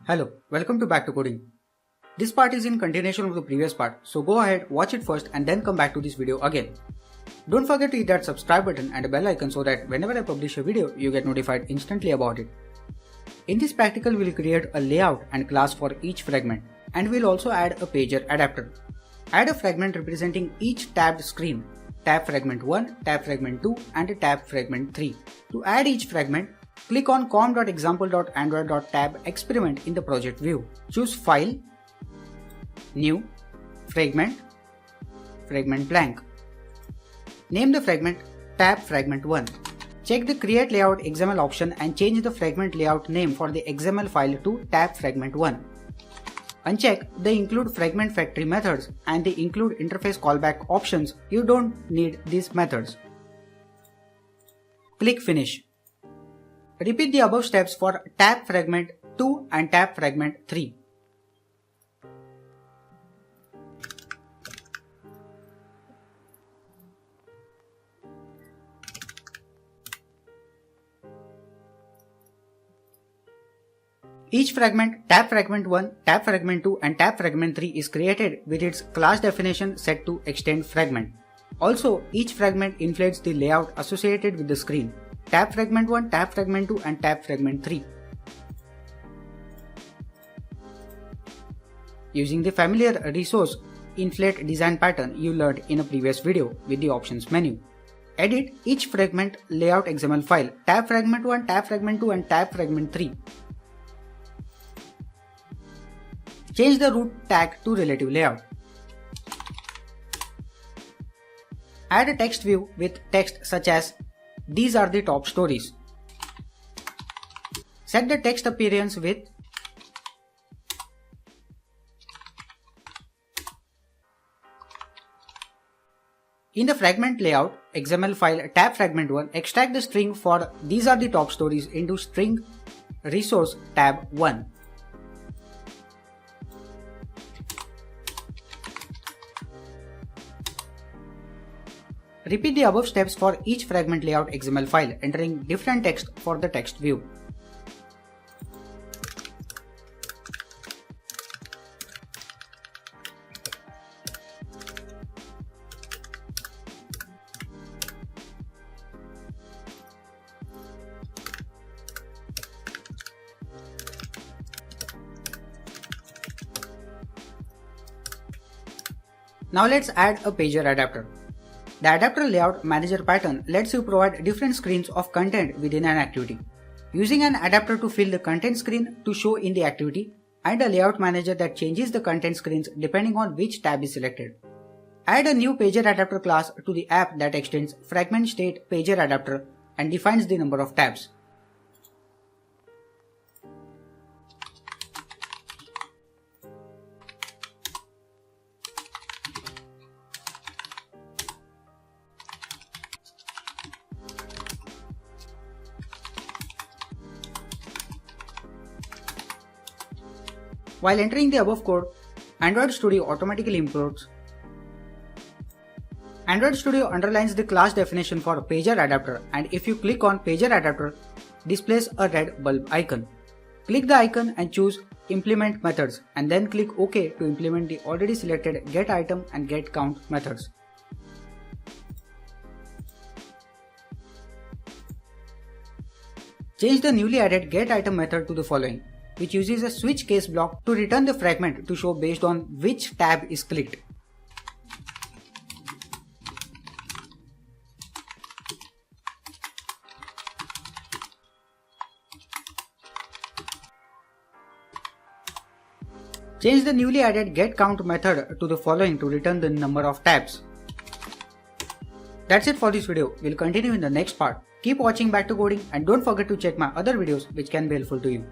Hello, welcome to BackToCoding. This part is in continuation of the previous part, so go ahead, watch it first and then come back to this video again. Don't forget to hit that subscribe button and a bell icon so that whenever I publish a video, you get notified instantly about it. In this practical, we'll create a layout and class for each fragment, and we'll also add a PagerAdapter. Add a fragment representing each tabbed screen, tab fragment 1, tab fragment 2 and a tab fragment 3. To add each fragment, click on com.example.android.tab experiment in the project view. Choose File, New, Fragment, Fragment blank. Name the fragment tab fragment 1. Check the Create Layout XML option and change the fragment layout name for the XML file to tab fragment 1. Uncheck the Include Fragment Factory methods and the Include Interface Callback options. You don't need these methods. Click Finish. Repeat the above steps for tab fragment 2 and tab fragment 3. Each fragment, tab fragment 1, tab fragment 2 and tab fragment 3 is created with its class definition set to extend fragment. Also, each fragment inflates the layout associated with the screen. Tab fragment 1, tab fragment 2 and tab fragment 3. Using the familiar resource inflate design pattern you learned in a previous video with the options menu. Edit each fragment layout XML file, tab fragment 1, tab fragment 2 and tab fragment 3. Change the root tag to relative layout. Add a text view with text such as "These are the top stories." Set the text appearance with in the fragment layout XML file tab fragment 1, extract the string for "These are the top stories" into string resource tab 1. Repeat the above steps for each fragment layout XML file, entering different text for the text view. Now let's add a PagerAdapter. The adapter layout manager pattern lets you provide different screens of content within an activity. Using an adapter to fill the content screen to show in the activity, and a layout manager that changes the content screens depending on which tab is selected. Add a new PagerAdapter class to the app that extends fragment state PagerAdapter and defines the number of tabs. While entering the above code, Android Studio automatically imports. Android Studio underlines the class definition for PagerAdapter, and if you click on PagerAdapter, displays a red bulb icon. Click the icon and choose Implement Methods, and then click OK to implement the already selected getItem and getCount methods. Change the newly added getItem method to the following, which uses a switch case block to return the fragment to show based on which tab is clicked. Change the newly added getCount method to the following to return the number of tabs. That's it for this video. We'll continue in the next part. Keep watching BackToCoding and don't forget to check my other videos which can be helpful to you.